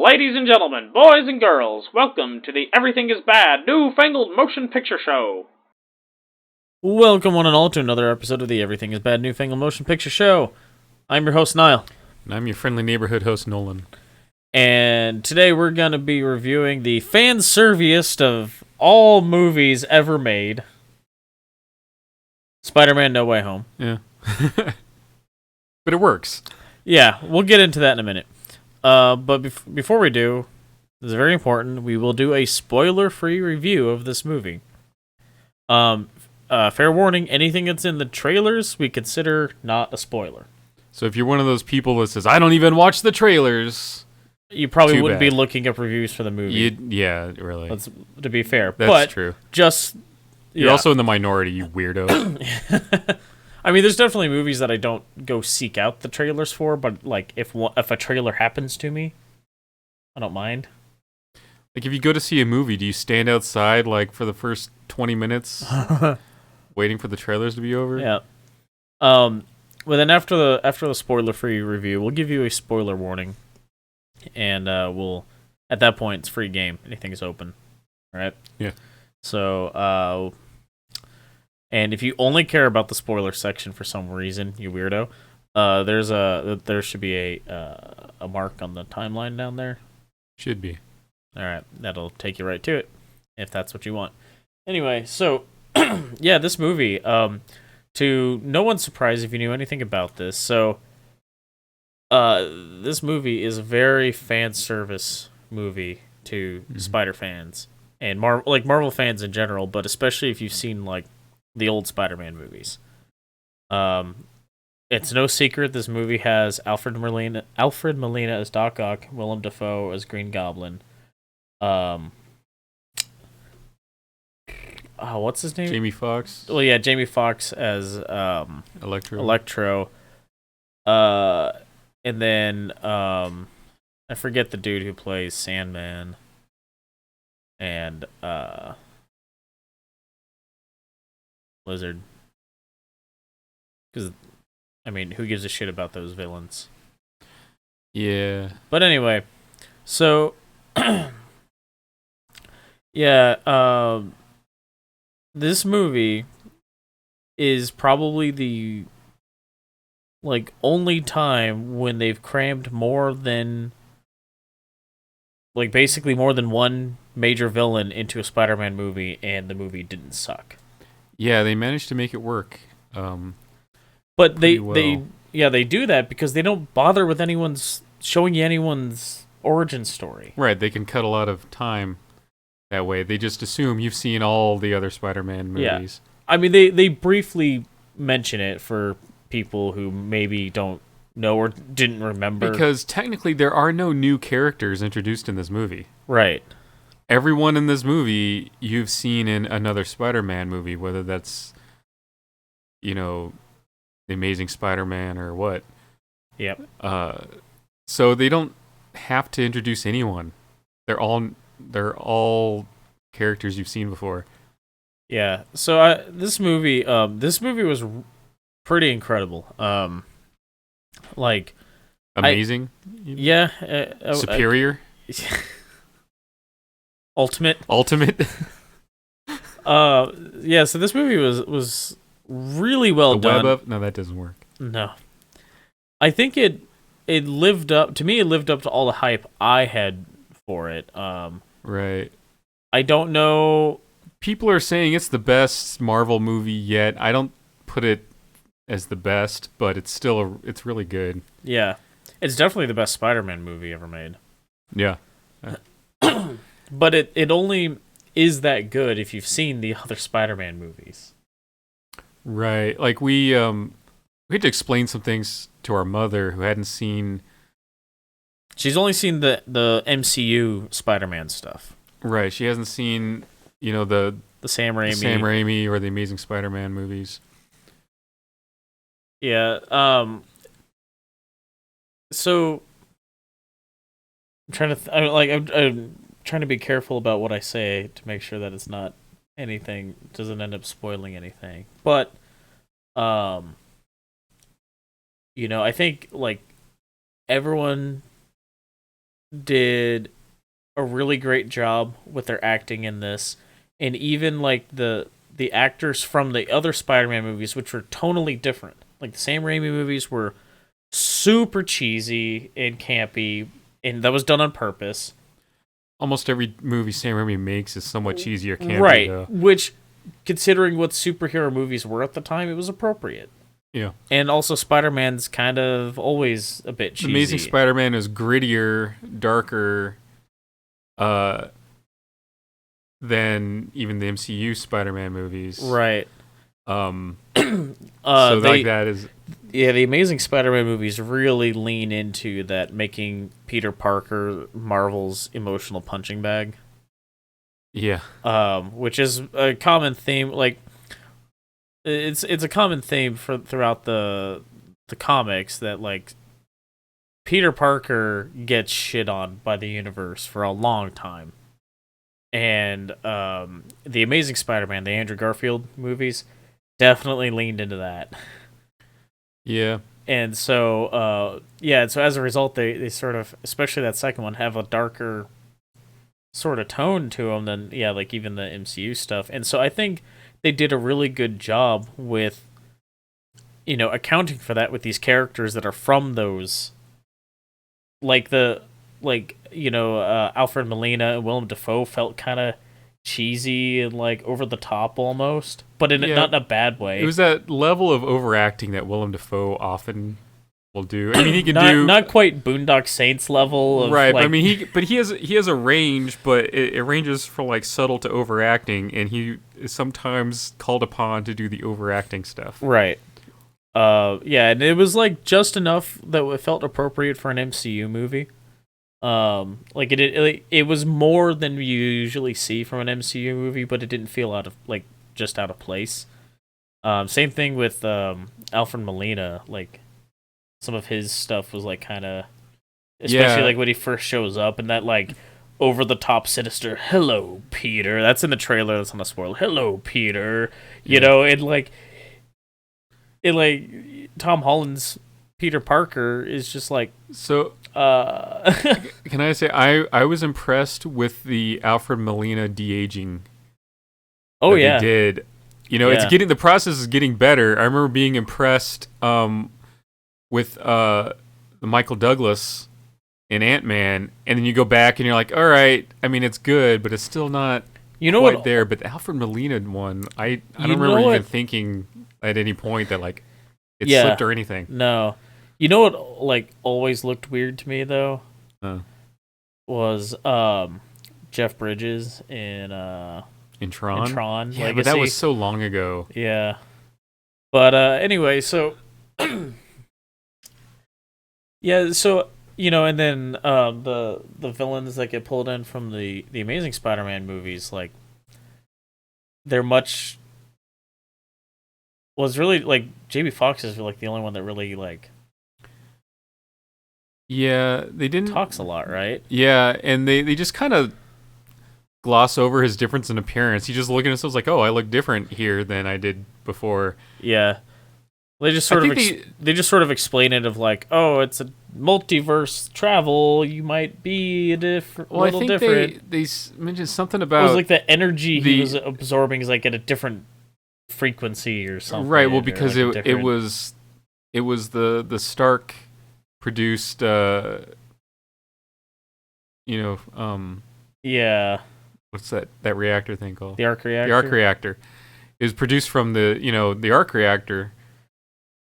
Ladies and gentlemen, boys and girls, welcome to the Everything is Bad New Fangled Motion Picture Show. Welcome one and all to another episode of the Everything is Bad New Fangled Motion Picture Show. I'm your host, Niall. And I'm your friendly neighborhood host, Nolan. And today we're going to be reviewing the fan-serviest of all movies ever made. Spider-Man No Way Home. Yeah. But it works. Yeah, we'll get into that in a minute. But before we do, this is very important, we will do a spoiler-free review of this movie. Fair warning, anything that's in the trailers we consider not a spoiler. So if you're one of those people that says, I don't even watch the trailers, you probably wouldn't be looking up reviews for the movie. Yeah, really. To be fair. That's true. You're also in the minority, you weirdo. I mean, there's definitely movies that I don't go seek out the trailers for, but like if a trailer happens to me, I don't mind. Like if you go to see a movie, do you stand outside like for the first 20 minutes waiting for the trailers to be over? Yeah. Well, then after the spoiler-free review, we'll give you a spoiler warning, and we'll at that point it's free game. Anything is open, all right? Yeah. So, and if you only care about the spoiler section for some reason, you weirdo, there should be a mark on the timeline down there. Should be. All right, that'll take you right to it, if that's what you want. Anyway, so yeah, this movie. To no one's surprise if you knew anything about this, so this movie is a very fan service movie to Spider fans and Marvel fans in general, but especially if you've seen like the old Spider-Man movies. It's no secret this movie has Alfred Molina as Doc Ock, Willem Dafoe as Green Goblin. What's his name? Jamie Foxx. Well, yeah, Jamie Foxx as Electro. And then I forget the dude who plays Sandman. And Lizard. Because, I mean, who gives a shit about those villains? Yeah. But anyway, so yeah, this movie is probably the only time when they've crammed more than basically more than one major villain into a Spider-Man movie, and the movie didn't suck. Yeah, they managed to make it work. But they do that because they don't bother with showing you anyone's origin story. Right, they can cut a lot of time that way. They just assume you've seen all the other Spider-Man movies. Yeah. I mean, they briefly mention it for people who maybe don't know or didn't remember. Because technically there are no new characters introduced in this movie. Right. Everyone in this movie you've seen in another Spider-Man movie, whether that's, The Amazing Spider-Man or what. Yep. So they don't have to introduce anyone. They're all characters you've seen before. Yeah. So this movie was pretty incredible. Amazing. Superior. Ultimate. Yeah. So this movie was really well done. No, that doesn't work. No. I think it lived up to me. It lived up to all the hype I had for it. Right. I don't know. People are saying it's the best Marvel movie yet. I don't put it as the best, but it's really good. Yeah. It's definitely the best Spider-Man movie ever made. Yeah. But it only is that good if you've seen the other Spider-Man movies. Right. Like we had to explain some things to our mother who hadn't seen. She's only seen the MCU Spider-Man stuff. Right. She hasn't seen, the Sam Raimi or the Amazing Spider-Man movies. Yeah. So I'm trying to I'm trying to be careful about what I say to make sure that it's not anything doesn't end up spoiling anything. But I think everyone did a really great job with their acting in this, and even like the actors from the other Spider-Man movies, which were tonally different. Like the Sam Raimi movies were super cheesy and campy, and that was done on purpose. Almost every movie Sam Raimi makes is somewhat cheesy or campy, Right, though. which, considering what superhero movies were at the time, it was appropriate. Yeah. And also, Spider-Man's kind of always a bit cheesy. Amazing Spider-Man is grittier, darker, than even the MCU Spider-Man movies. Right. So they, that is... Yeah, the Amazing Spider-Man movies really lean into that, making Peter Parker Marvel's emotional punching bag. Yeah. Which is a common theme. Like, it's a common theme throughout the comics that, like, Peter Parker gets shit on by the universe for a long time, and the Amazing Spider-Man, the Andrew Garfield movies, definitely leaned into that. Yeah. And so, so as a result, they sort of, especially that second one, have a darker sort of tone to them than, like even the MCU stuff. And so I think they did a really good job with, accounting for that with these characters that are from those, Alfred Molina and Willem Dafoe felt kind of cheesy and like over the top almost, but not in a bad way. It was that level of overacting that Willem Dafoe often will do. I mean, he can not quite Boondock Saints level of, right. Like, But I mean, he has a range, but it ranges from like subtle to overacting, and he is sometimes called upon to do the overacting stuff. Right. And it was like just enough that it felt appropriate for an MCU movie. Like it was more than you usually see from an MCU movie, but it didn't feel out of place. Same thing with Alfred Molina. Like some of his stuff was like kind of, especially like when he first shows up and that like over the top sinister "Hello, Peter." That's in the trailer. That's not a spoiler. "Hello, Peter." And like Tom Holland's Peter Parker is just like so. Can I say I was impressed with the Alfred Molina de-aging. Oh that yeah, they did. It's the process is getting better. I remember being impressed with the Michael Douglas in Ant-Man, and then you go back and you're like, all right. I mean, it's good, but it's still not quite there. But the Alfred Molina one, I don't remember even thinking at any point that like it slipped or anything. No. You know what, like, always looked weird to me, though? Was Jeff Bridges in Tron? In Tron yeah, Legacy. But that was so long ago. Yeah. But anyway, so... and then the villains that get pulled in from the Amazing Spider-Man movies, like, they're much... Was really, like, Jamie Foxx is, like, the only one that really, like... Yeah, they didn't... Talks a lot, right? Yeah, and they just kind of gloss over his difference in appearance. He just look at himself like, oh, I look different here than I did before. Yeah. They just sort of explain it of like, oh, it's a multiverse travel. You might be different. Well, I think different. They mentioned something about... It was like the energy he was absorbing is like at a different frequency or something. Right, well, because like it was the Stark... produced what's that reactor thing called? The arc reactor. The arc reactor is produced from the arc reactor,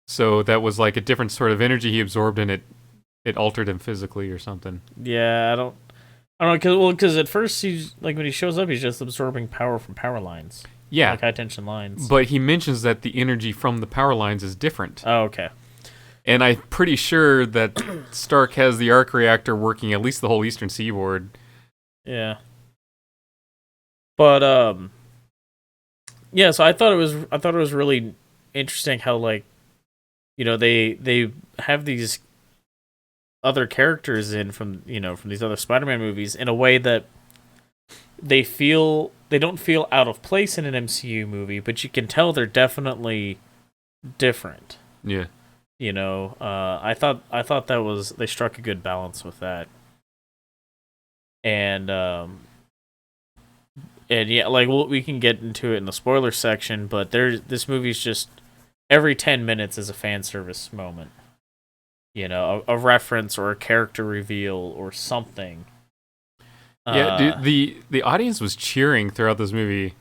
so that was like a different sort of energy he absorbed, and it altered him physically or something. I don't know, because at first he's like, when he shows up, he's just absorbing power from power lines, like high tension lines, but he mentions that the energy from the power lines is different. Oh, okay. And I'm pretty sure that Stark has the arc reactor working at least the whole eastern seaboard. Yeah. But so I thought it was really interesting how, like, they have these other characters in from these other Spider-Man movies in a way that they don't feel out of place in an MCU movie, but you can tell they're definitely different. Yeah. I thought that was, they struck a good balance with that. And yeah, like we can get into it in the spoiler section, but this movie's just every 10 minutes is a fan service moment. You know, a reference or a character reveal or something. Yeah, dude, the audience was cheering throughout this movie.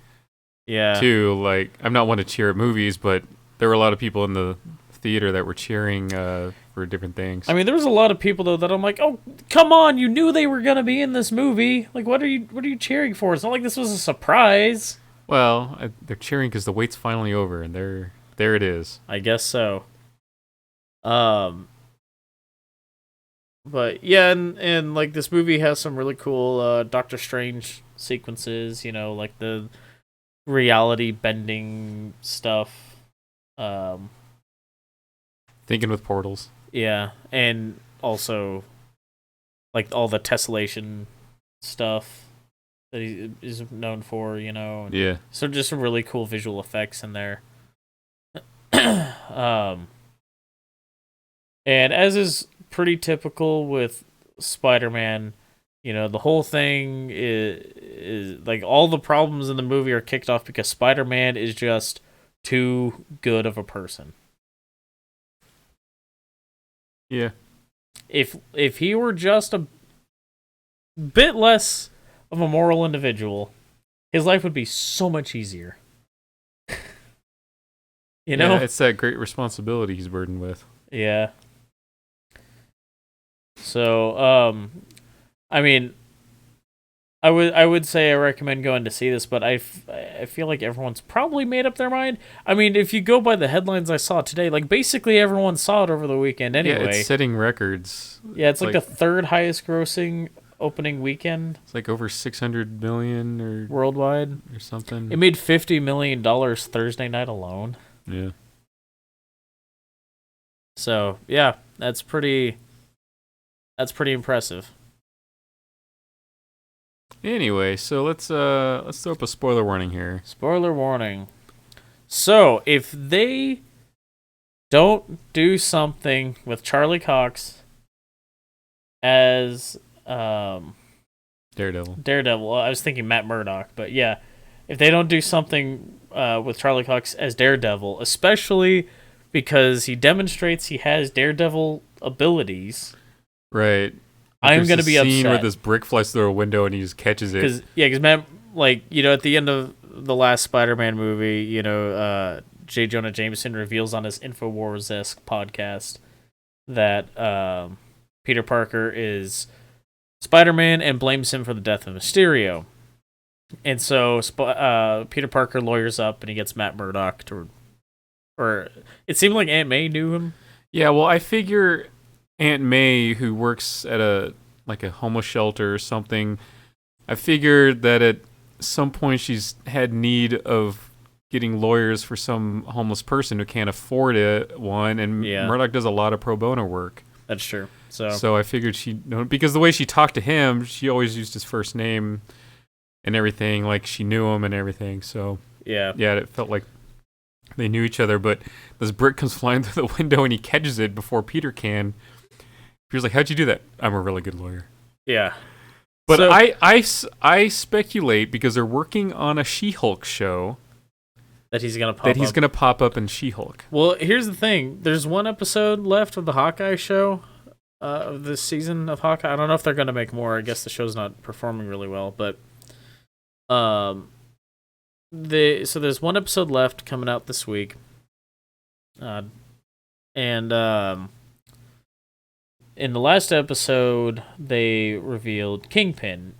Yeah. Too, like, I'm not one to cheer at movies, but there were a lot of people in the theater that were cheering for different things. I mean, there was a lot of people though that I'm like, "Oh, come on, you knew they were gonna be in this movie. Like, what are you cheering for? It's not like this was a surprise." Well, they're cheering because the wait's finally over, and there it is. I guess so. But yeah, and like this movie has some really cool Doctor Strange sequences. You know, like the reality bending stuff. Thinking with portals. Yeah, and also like all the tessellation stuff that he is known for, you know. Yeah. So just some really cool visual effects in there. And as is pretty typical with Spider-Man, you know, the whole thing is like all the problems in the movie are kicked off because Spider-Man is just too good of a person. Yeah. If he were just a bit less of a moral individual, his life would be so much easier. You know? Yeah, it's that great responsibility he's burdened with. Yeah. So, I mean, I would say I recommend going to see this, but I feel like everyone's probably made up their mind. I mean, if you go by the headlines I saw today, like basically everyone saw it over the weekend anyway. Yeah, it's setting records. Yeah, it's like the third highest grossing opening weekend. It's like over 600 million or worldwide or something. It made $50 million Thursday night alone. Yeah. So, yeah, that's pretty impressive. Anyway, so let's throw up a spoiler warning here. Spoiler warning. So, if they don't do something with Charlie Cox as Daredevil. Well, I was thinking Matt Murdock, but yeah, if they don't do something with Charlie Cox as Daredevil, especially because he demonstrates he has Daredevil abilities, right? I'm going to be upset. Scene where this brick flies through a window and he just catches it. Because Matt, like, you know, at the end of the last Spider-Man movie, you know, J. Jonah Jameson reveals on his InfoWars-esque podcast that Peter Parker is Spider-Man and blames him for the death of Mysterio. And so Peter Parker lawyers up and he gets Matt Murdock to... Or it seemed like Aunt May knew him. Yeah, well, I figure Aunt May, who works at a homeless shelter or something, I figured that at some point she's had need of getting lawyers for some homeless person who can't afford one, and Murdoch does a lot of pro bono work. That's true. So I figured because the way she talked to him, she always used his first name and everything, like she knew him and everything. So yeah, it felt like they knew each other. But this brick comes flying through the window and he catches it before Peter can. Peter's like, "How'd you do that?" "I'm a really good lawyer." Yeah. But I speculate because they're working on a She-Hulk show that he's gonna pop up in She-Hulk. Well, here's the thing: there's one episode left of the Hawkeye show, of this season of Hawkeye. I don't know if they're gonna make more. I guess the show's not performing really well, but so there's one episode left coming out this week, and in the last episode, they revealed Kingpin,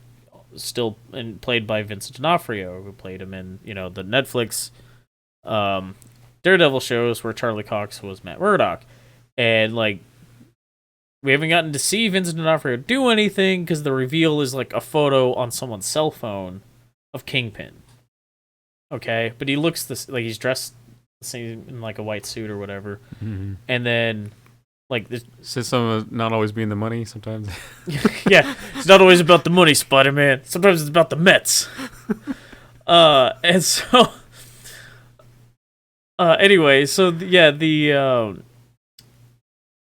still played by Vincent D'Onofrio, who played him in, you know, the Netflix Daredevil shows where Charlie Cox was Matt Murdock. And, like, we haven't gotten to see Vincent D'Onofrio do anything because the reveal is, like, a photo on someone's cell phone of Kingpin. Okay? But he looks like he's dressed the same in, like, a white suit or whatever. Mm-hmm. And then... like this, system not always being the money sometimes. Yeah, it's not always about the money, Spider-Man. Sometimes it's about the Mets. And so, anyway, so the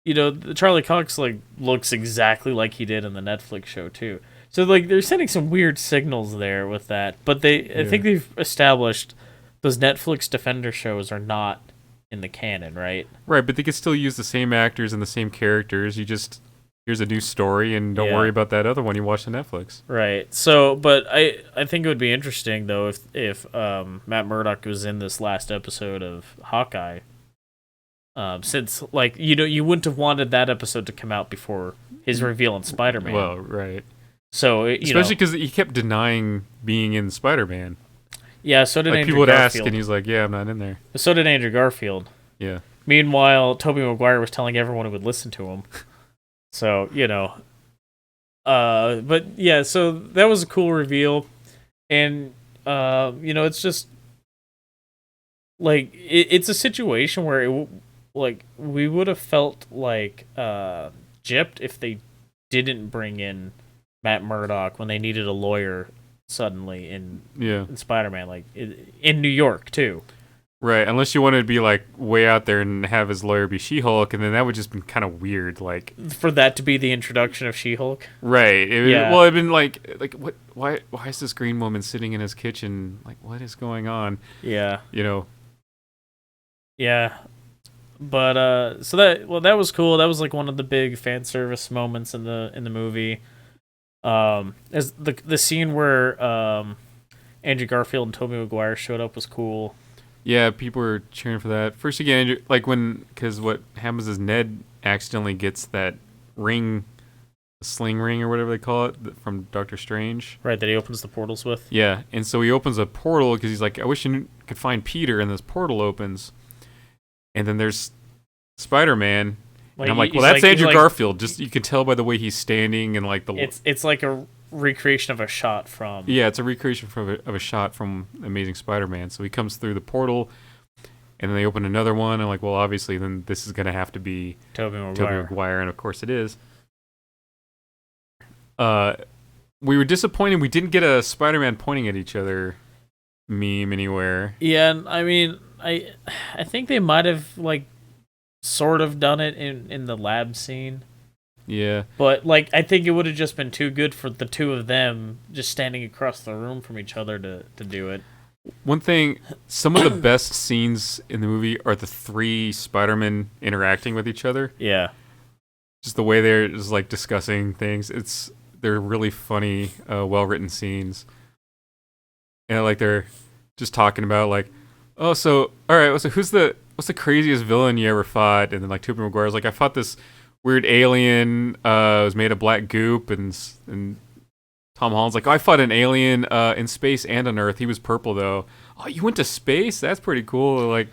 you know, the Charlie Cox like looks exactly like he did in the Netflix show too. So like they're sending some weird signals there with that, but I think they've established those Netflix Defender shows are not in the canon, right? Right, but they could still use the same actors and the same characters. Here's a new story, and don't worry about that other one you watched on Netflix. Right. So, but I think it would be interesting though if Matt Murdock was in this last episode of Hawkeye. Since like you wouldn't have wanted that episode to come out before his reveal in Spider-Man. Well, right. So especially because he kept denying being in Spider-Man. Yeah, so did like Andrew people would Garfield. ask, and he's like, "Yeah, I'm not in there." So did Andrew Garfield. Yeah. Meanwhile, Tobey Maguire was telling everyone who would listen to him. So but yeah, so that was a cool reveal, and it's just like it's a situation where we would have felt like gypped if they didn't bring in Matt Murdock when they needed a lawyer suddenly in Spider-Man, like in New York too. Right, unless you wanted to be like way out there and have his lawyer be She-Hulk, and then that would just been kind of weird, like for that to be the introduction of She-Hulk. Right. Well, it'd been like what? Why is this green woman sitting in his kitchen? Like, what is going on? Yeah. Yeah. But that was cool. That was like one of the big fan service moments in the movie. As the scene where Andrew Garfield and Tobey Maguire showed up was cool. Yeah, people were cheering for that. First again, because what happens is Ned accidentally gets that ring, the sling ring or whatever they call it, from Doctor Strange. Right, that he opens the portals with. Yeah, and so he opens a portal because he's like, I wish you could find Peter, and this portal opens. And then there's Spider-Man, and I'm like, well, that's Andrew Garfield. Just you can tell by the way he's standing and like the. It's like a recreation of a shot from. Yeah, it's a recreation of a shot from Amazing Spider-Man. So he comes through the portal, and then they open another one. And like, well, obviously, then this is gonna have to be Tobey Maguire, and of course it is. We were disappointed we didn't get a Spider-Man pointing at each other meme anywhere. Yeah, and I mean, I think they might have like sort of done it in the lab scene. Yeah. But like I think it would have just been too good for the two of them just standing across the room from each other to do it. One thing, some of the best scenes in the movie are the three Spider-Men interacting with each other. Yeah. Just the way they're just like discussing things. They're really funny, well-written scenes. And like they're just talking about like, oh, so all right, so what's the craziest villain you ever fought? And then like Tobey Maguire's like, I fought this weird alien, was made of black goop, and Tom Holland's like, oh, I fought an alien in space and on Earth. He was purple though. Oh, you went to space? That's pretty cool. Like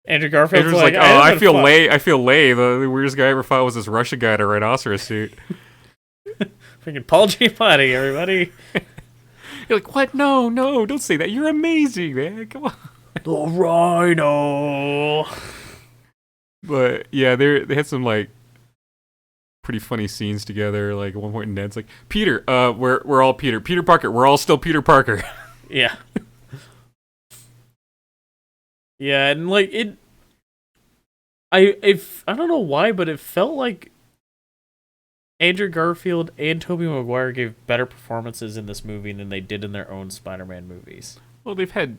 Andrew Garfield's like, oh, I feel lay. The weirdest guy I ever fought was this Russian guy in a rhinoceros suit. Freaking Paul Giamatti, everybody. You're like, what? No, don't say that. You're amazing, man. Come on. The Rhino. But yeah, they had some like pretty funny scenes together. Like at one point, Ned's like, Peter, we're all Peter Parker. We're all still Peter Parker. Yeah. Yeah, and like I don't know why, but it felt like Andrew Garfield and Tobey Maguire gave better performances in this movie than they did in their own Spider-Man movies. Well, they've had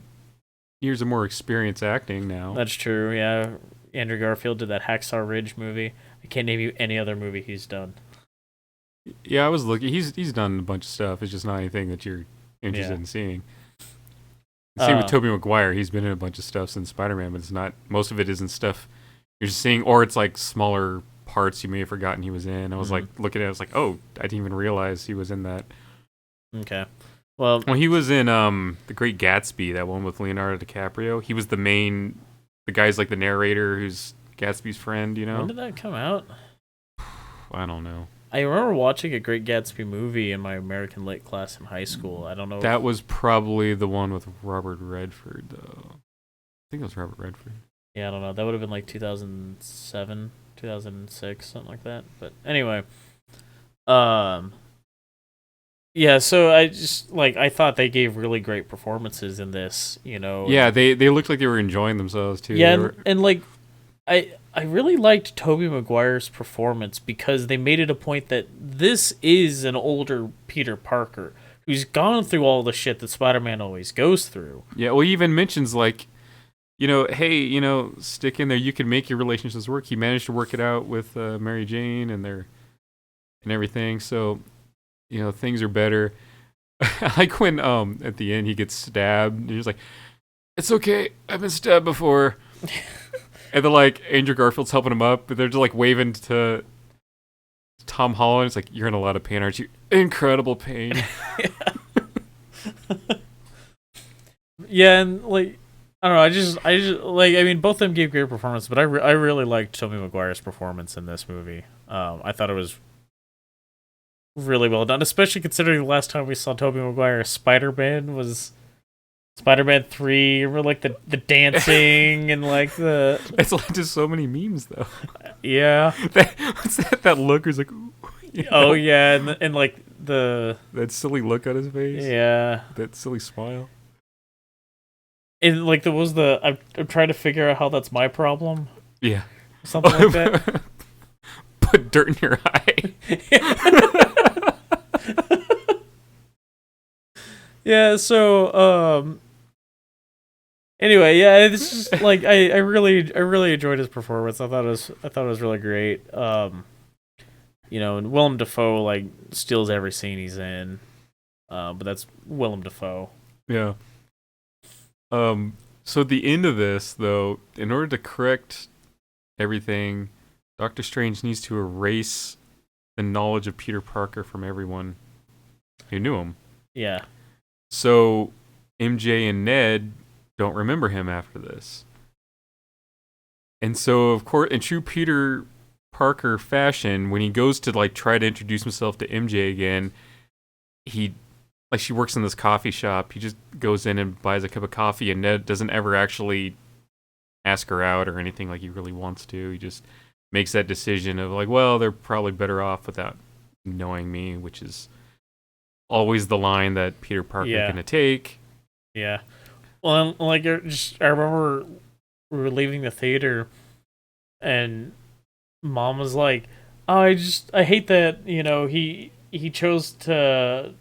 years of more experience acting now. That's true, yeah. Andrew Garfield did that Hacksaw Ridge movie. I can't name you any other movie he's done. Yeah, I was looking. He's done a bunch of stuff. It's just not anything that you're interested in seeing. Same with Tobey Maguire. He's been in a bunch of stuff since Spider-Man, but it's not. Most of it isn't stuff you're just seeing, or it's like smaller parts you may have forgotten he was in. I was like looking at it, I was like, oh, I didn't even realize he was in that. Okay. Well, he was in The Great Gatsby, that one with Leonardo DiCaprio. He was the guy's like the narrator who's Gatsby's friend, you know? When did that come out? I don't know. I remember watching a Great Gatsby movie in my American Lit class in high school. I don't know. That was probably the one with Robert Redford, though. I think it was Robert Redford. Yeah, I don't know. That would have been like 2007, 2006, something like that. But anyway. Yeah, so I thought they gave really great performances in this, you know. Yeah, they looked like they were enjoying themselves, too. Yeah, and like, I really liked Tobey Maguire's performance because they made it a point that this is an older Peter Parker who's gone through all the shit that Spider-Man always goes through. Yeah, well, he even mentions, like, hey, stick in there. You can make your relationships work. He managed to work it out with Mary Jane and everything. So, things are better. I like when at the end he gets stabbed. And he's like, "It's okay. I've been stabbed before." And then, like, Andrew Garfield's helping him up, but they're just like waving to Tom Holland. It's like, "You're in a lot of pain, aren't you?" "Incredible pain." Yeah, and like, I don't know. I just like. I mean, both of them gave great performances, but I really liked Tobey Maguire's performance in this movie. I thought it was really well done, especially considering the last time we saw Tobey Maguire Spider-Man was Spider-Man 3. Remember, like the dancing and like the. It's like just so many memes though. Yeah. What's that? That look is like. Oh yeah, and like that silly look on his face. Yeah. That silly smile. And like there was I'm trying to figure out how that's my problem. Yeah. Something like that. Put dirt in your eye. Yeah, so anyway, yeah, it's just like I really enjoyed his performance. I thought it was really great. And Willem Dafoe like steals every scene he's in. But that's Willem Dafoe. Yeah. So at the end of this, though, in order to correct everything, Doctor Strange needs to erase the knowledge of Peter Parker from everyone who knew him. Yeah. So MJ and Ned don't remember him after this. And so, of course, in true Peter Parker fashion, when he goes to like try to introduce himself to MJ again, she works in this coffee shop. He just goes in and buys a cup of coffee, and Ned doesn't ever actually ask her out or anything like he really wants to. He just makes that decision of like, well, they're probably better off without knowing me, which is always the line that Peter Parker is going to take. Yeah. Well, like, I remember we were leaving the theater, and Mom was like, "Oh, I hate that, he chose to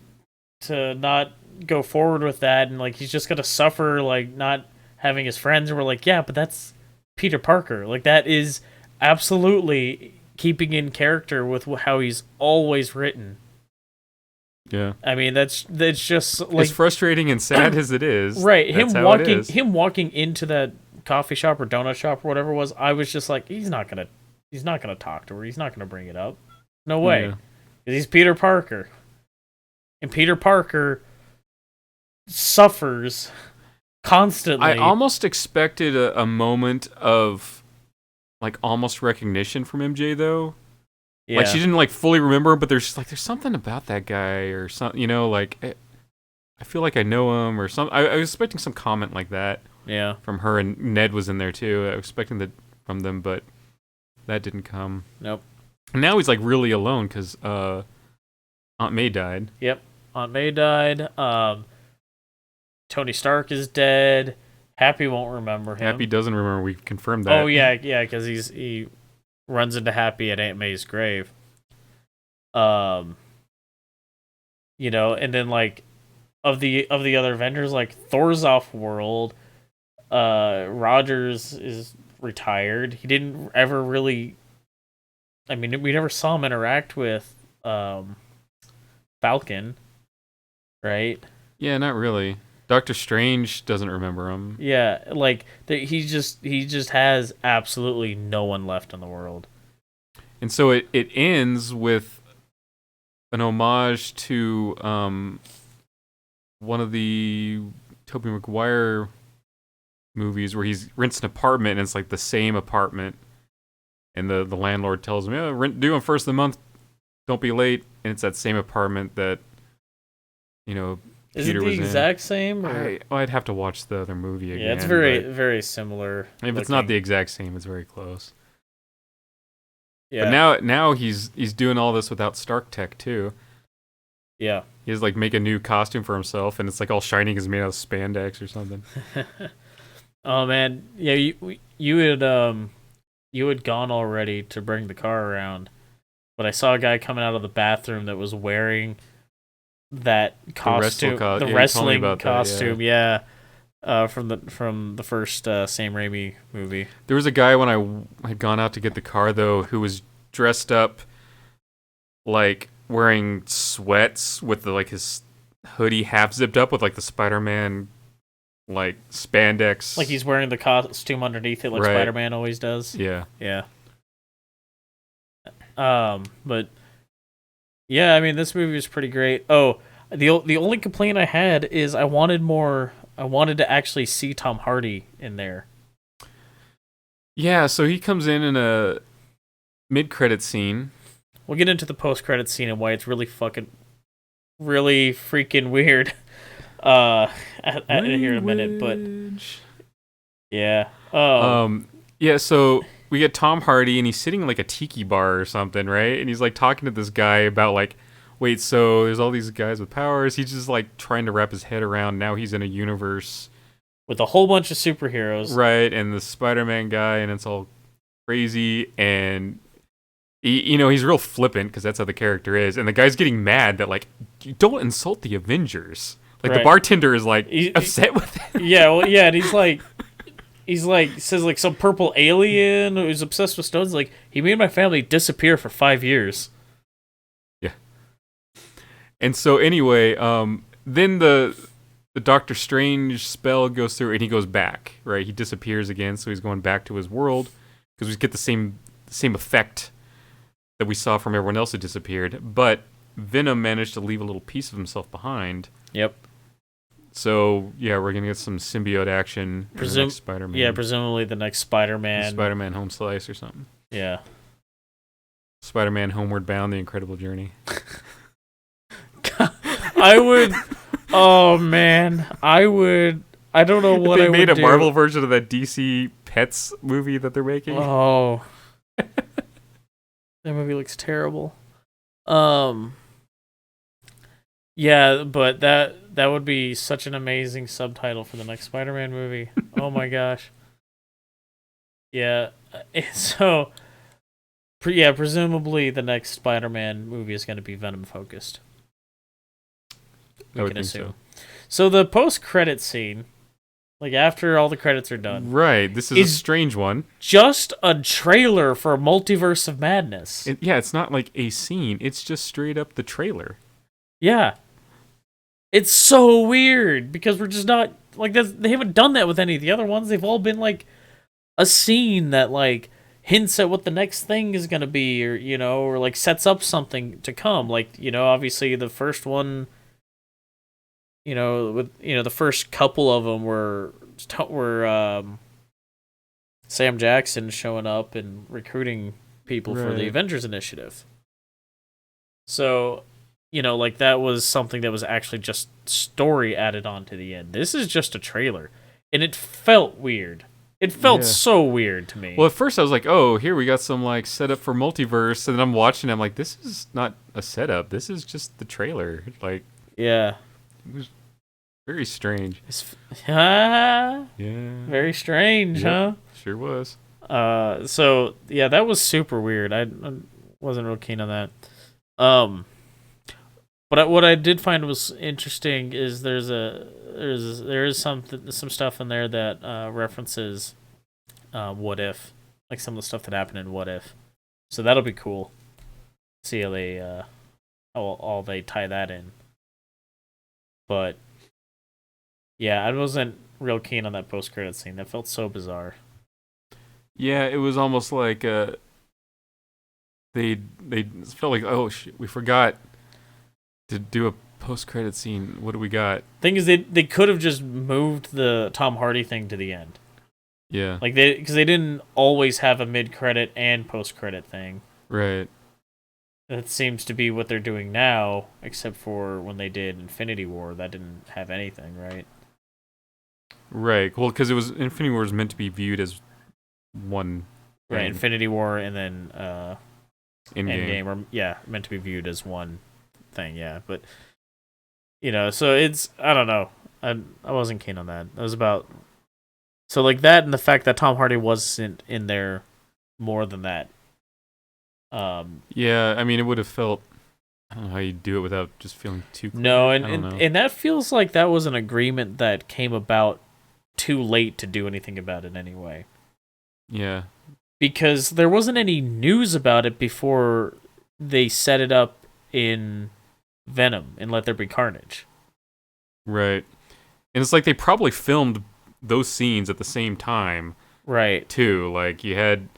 not go forward with that, and like he's just gonna suffer like not having his friends." And we're like, yeah, but that's Peter Parker. Like that is absolutely keeping in character with how he's always written. Yeah. I mean, that's just like as frustrating and sad as it is. Right. Him walking into that coffee shop or donut shop or whatever it was, I was just like, he's not gonna talk to her. He's not gonna bring it up. No way. Yeah. He's Peter Parker. And Peter Parker suffers constantly. I almost expected a moment of like almost recognition from MJ though. Yeah. Like she didn't like fully remember, but there's something about that guy or something, like I feel like I know him or something. I was expecting some comment like that. Yeah. From her, and Ned was in there too. I was expecting that from them, but that didn't come. Nope. And now he's like really alone because Aunt May died. Yep. Aunt May died. Tony Stark is dead. Happy won't remember him. Happy doesn't remember. We confirmed that. Oh yeah, because he runs into Happy at Aunt May's grave. And then like of the other Avengers, like Thor's off world. Rogers is retired. He didn't ever really. I mean, we never saw him interact with Falcon, right? Yeah, not really. Doctor Strange doesn't remember him. Yeah, like he just has absolutely no one left in the world. And so it ends with an homage to one of the Tobey Maguire movies where he rents an apartment and it's like the same apartment, and the landlord tells him, "Yeah, rent due on first of the month. Don't be late." And it's that same apartment that Is it the exact same? Or? I'd have to watch the other movie again. Yeah, it's very similar. If it's not the exact same, it's very close. Yeah. But now he's doing all this without Stark Tech too. Yeah. He has like make a new costume for himself, and it's like all shiny because it's made out of spandex or something. Oh man, yeah. You had you had gone already to bring the car around, but I saw a guy coming out of the bathroom that was wearing that costume, the wrestling costume, from the first Sam Raimi movie. There was a guy when I had gone out to get the car though who was dressed up like wearing sweats with his hoodie half zipped up with like the Spider-Man like spandex. Like he's wearing the costume underneath it, like right. Spider-Man always does. Yeah. But yeah, I mean, this movie is pretty great. Oh, the only complaint I had is I wanted to actually see Tom Hardy in there. Yeah, so he comes in a mid-credit scene. We'll get into the post-credit scene and why it's really freaking weird. Here in a minute, but yeah. Yeah. So we get Tom Hardy, and he's sitting in like a tiki bar or something, right? And he's like talking to this guy about like, wait, so there's all these guys with powers. He's just like trying to wrap his head around. Now he's in a universe with a whole bunch of superheroes, right? And the Spider-Man guy, and it's all crazy, and he's real flippant because that's how the character is. And the guy's getting mad that like, you don't insult the Avengers. Like right. The bartender is like upset with him. Yeah, well, yeah, and he's like says like some purple alien who's obsessed with stones. Like he made my family disappear for 5 years. Yeah. And so anyway, then the Doctor Strange spell goes through and he goes back. Right, he disappears again, so he's going back to his world because we get the same effect that we saw from everyone else who disappeared. But Venom managed to leave a little piece of himself behind. Yep. So, yeah, we're going to get some symbiote action in the next Spider-Man. Yeah, presumably the next Spider-Man. Spider-Man Home Slice or something. Yeah. Spider-Man Homeward Bound, The Incredible Journey. I would... Oh, man. I don't know what I would do. They made a Marvel version of that DC Pets movie that they're making. Oh. That movie looks terrible. Yeah, but that would be such an amazing subtitle for the next Spider-Man movie. Oh my gosh. Yeah. So, presumably the next Spider-Man movie is going to be Venom focused. I would think so. So the post-credit scene, like after all the credits are done, right? This is a strange one. Just a trailer for Multiverse of Madness. It's not like a scene. It's just straight up the trailer. Yeah. It's so weird because we're just not like they haven't done that with any of the other ones. They've all been like a scene that like hints at what the next thing is going to be, or like sets up something to come. Like, obviously the first one, the first couple of them were Sam Jackson showing up and recruiting people for the Avengers Initiative. So, like that was something that was actually just story added on to the end. This is just a trailer, and it felt weird. It felt so weird to me. Well, at first I was like, oh, here we got some like setup for multiverse, and then I'm watching it, I'm like, this is not a setup. This is just the trailer. Like, yeah. It was very strange. Very strange, huh? Sure was. So yeah, that was super weird. I wasn't real keen on that. But what I did find was interesting is there is some stuff in there that references What If, like some of the stuff that happened in What If. So that'll be cool. See how they all they tie that in. But yeah, I wasn't real keen on that post-credit scene. That felt so bizarre. Yeah, it was almost like they felt like, oh shit, we forgot to do a post-credit scene. What do we got? Thing is, they could have just moved the Tom Hardy thing to the end. Yeah, like because they didn't always have a mid-credit and post-credit thing. Right. That seems to be what they're doing now, except for when they did Infinity War, that didn't have anything, right? Right. Well, because Infinity War was meant to be viewed as one thing. Right, Infinity War and then Endgame. Or meant to be viewed as one thing, yeah. But so it's, I don't know. I wasn't keen on that. It was about, so like that and the fact that Tom Hardy wasn't in there more than that. Yeah, I mean, it would have felt. I don't know how you do it without just feeling too. No, I don't know. and that feels like that was an agreement that came about too late to do anything about it anyway. Yeah. Because there wasn't any news about it before they set it up in Venom and Let There Be Carnage. Right. And it's like they probably filmed those scenes at the same time. Right. Too. Like you had,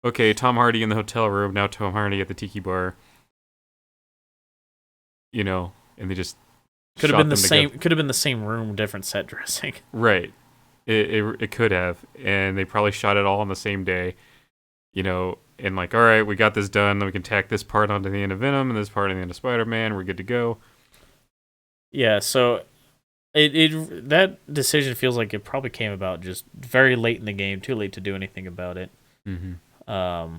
okay, Tom Hardy in the hotel room, now Tom Hardy at the tiki bar. You know, and they just could have been the same. Could have been the same room, different set dressing. Right. It could have, and they probably shot it all on the same day. You know, and like, all right, we got this done. Then we can tack this part onto the end of Venom and this part on the end of Spider-Man. We're good to go. Yeah. So, that decision feels like it probably came about just very late in the game, too late to do anything about it. Mm-hmm.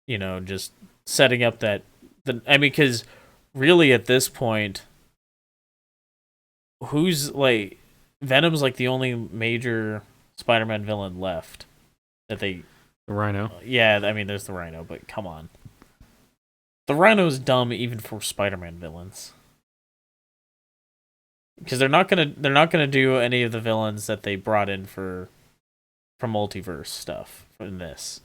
You know, just setting up that. Because really at this point, who's like Venom's like the only major Spider-Man villain left that they. The Rhino. Yeah, I mean, there's the Rhino, but come on, the Rhino's dumb even for Spider-Man villains. Because they're not gonna do any of the villains that they brought in for multiverse stuff in this.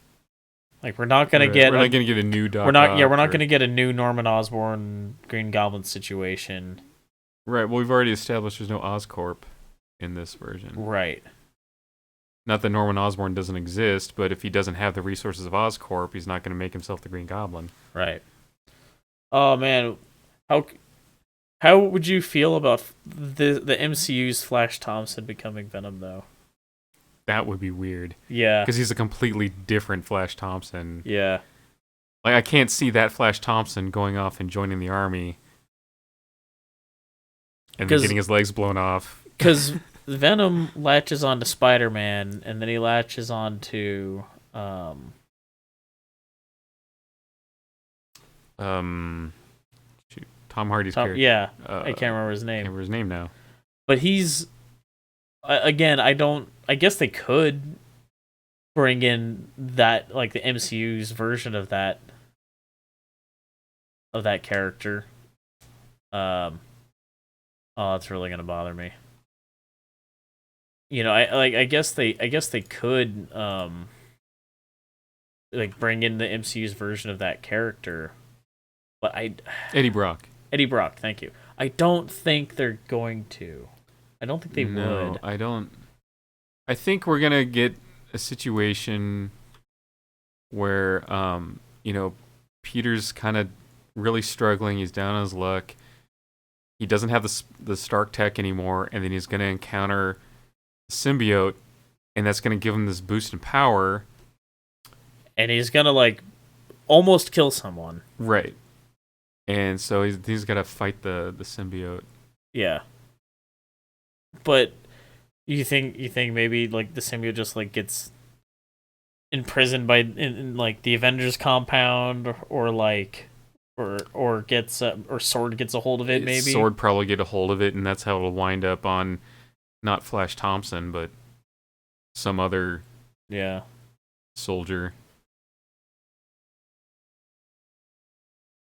Like we're not gonna get a new Doc we're not Ock gonna get a new Norman Osborn Green Goblin situation. Right. Well, we've already established there's no Oscorp in this version. Right. Not that Norman Osborn doesn't exist, but if he doesn't have the resources of Oscorp, he's not going to make himself the Green Goblin. Right. Oh man, how would you feel about the MCU's Flash Thompson becoming Venom though? That would be weird. Yeah. Because he's a completely different Flash Thompson. Yeah. Like, I can't see that Flash Thompson going off and joining the army. And then getting his legs blown off. Because Venom latches onto Spider-Man, and then he latches onto... Tom Hardy's character. Yeah. I can't remember his name. I can't remember his name now. But he's... Again, I guess they could bring in that, like the MCU's version of that character. Oh, that's really gonna bother me. You know, I guess they could like bring in the MCU's version of that character, but Eddie Brock, thank you. I don't think they're going to. I don't think they would. I don't. I think we're gonna get a situation where, you know, Peter's kind of really struggling. He's down on his luck. He doesn't have the Stark tech anymore, and then he's gonna encounter the symbiote, and that's gonna give him this boost in power. And he's gonna like almost kill someone. Right. And so he's gotta fight the symbiote. Yeah. But you think maybe like the symbiote just like gets imprisoned in like the Avengers compound or like or gets or Sword gets a hold of it maybe? Sword probably get a hold of it, and that's how it'll wind up on not Flash Thompson but some other soldier.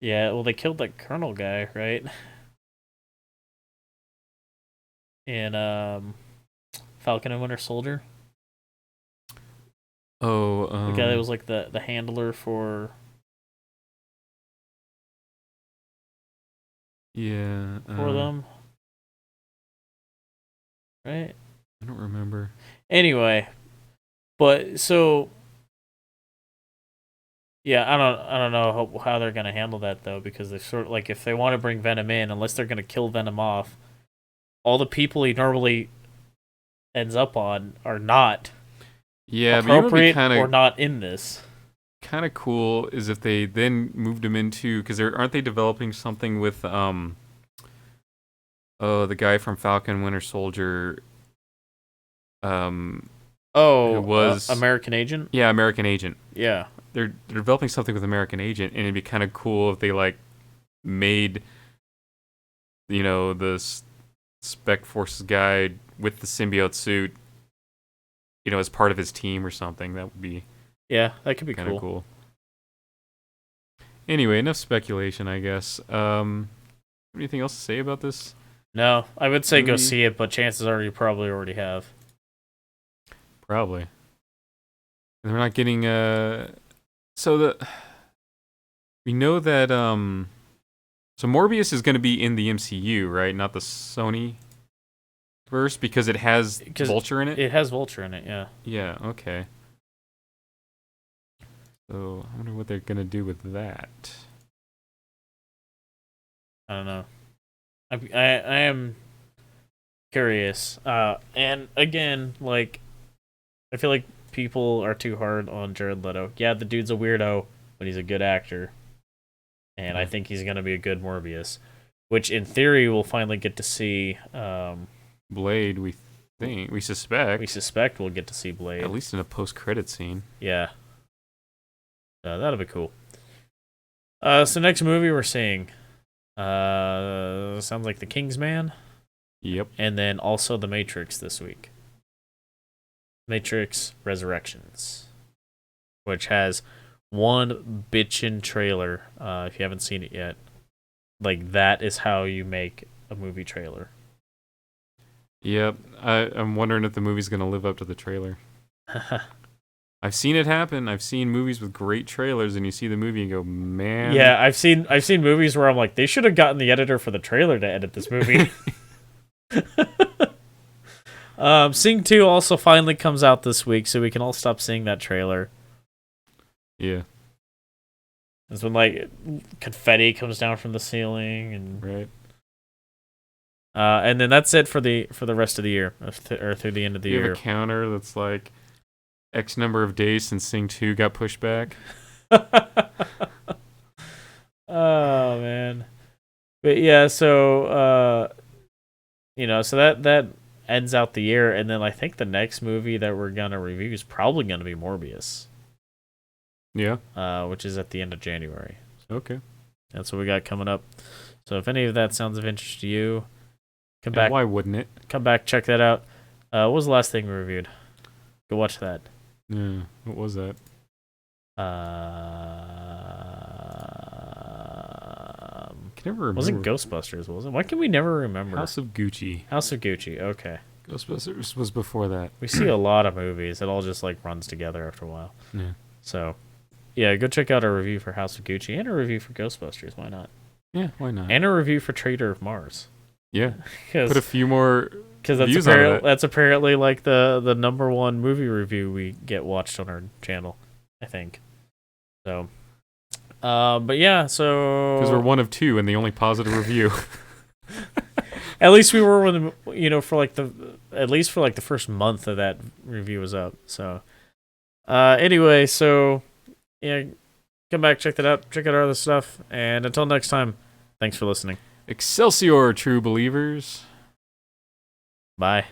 Yeah, well they killed that Colonel guy, right? In Falcon and Winter Soldier. Oh, the guy that was like the handler for. Yeah. For them. Right. I don't remember. Anyway, but so. Yeah, I don't know how they're gonna handle that though, because they sort of like if they want to bring Venom in, unless they're gonna kill Venom off, all the people he normally ends up on are not appropriate or not in this. Kind of cool is if they then moved him into, because aren't they developing something with the guy from Falcon Winter Soldier, who was American Agent? Yeah, American Agent. Yeah, they're developing something with American Agent, and it'd be kind of cool if they like made, you know, the Spec Forces guy with the symbiote suit as part of his team or something. That would be that could be kind of cool. cool. Anyway, enough speculation, I guess. Anything else to say about this? No, I would say go movie? see it, but chances are you probably already have. Probably. And we're not getting we know that so Morbius is going to be in the MCU, right? Not the Sony verse, because it has Vulture in it. It has Vulture in it, yeah. Yeah. Okay. So I wonder what they're going to do with that. I don't know. I am curious. And again, like, I feel like people are too hard on Jared Leto. Yeah, the dude's a weirdo, but he's a good actor. And I think he's going to be a good Morbius. Which, in theory, we'll finally get to see... Blade, we suspect. We suspect we'll get to see Blade. At least in a post-credit scene. Yeah. That'll be cool. So next movie we're seeing... sounds like The Kingsman. Yep. And then also The Matrix this week. Matrix Resurrections, which has one bitchin' trailer. If you haven't seen it yet, like, that is how you make a movie trailer. Yep. I'm wondering if the movie's gonna live up to the trailer. I've seen it happen. I've seen movies with great trailers, and you see the movie and go, man. Yeah, I've seen movies where I'm like, they should have gotten the editor for the trailer to edit this movie. Sing 2 also finally comes out this week, so we can all stop seeing that trailer. Yeah. It's when, like, confetti comes down from the ceiling, and right. And then that's it for the rest of the year, or through the end of the year. You have a counter that's like X number of days since Sing 2 got pushed back. Oh man, but yeah, so so that ends out the year, and then I think the next movie that we're gonna review is probably gonna be Morbius. Yeah. Which is at the end of January. Okay. That's what we got coming up. So if any of that sounds of interest to you, come back. Why wouldn't it? Come back, check that out. What was the last thing we reviewed? Go watch that. Yeah. What was that? I can never remember. Wasn't Ghostbusters, was it? Why can we never remember? House of Gucci. House of Gucci, okay. Ghostbusters was before that. We see a lot of movies. It all just, like, runs together after a while. Yeah. So, yeah, go check out our review for House of Gucci and a review for Ghostbusters. Why not? Yeah, why not? And a review for Trader of Mars. Yeah. Put a few more views on that. That's apparently, like, the #1 movie review we get watched on our channel, I think. So... but yeah, so... Because we're one of two and the only positive review. At least we were when for like the first month of that review was up. So anyway, so yeah, come back, check that out, check out our other stuff, and until next time, thanks for listening. Excelsior, true believers. Bye.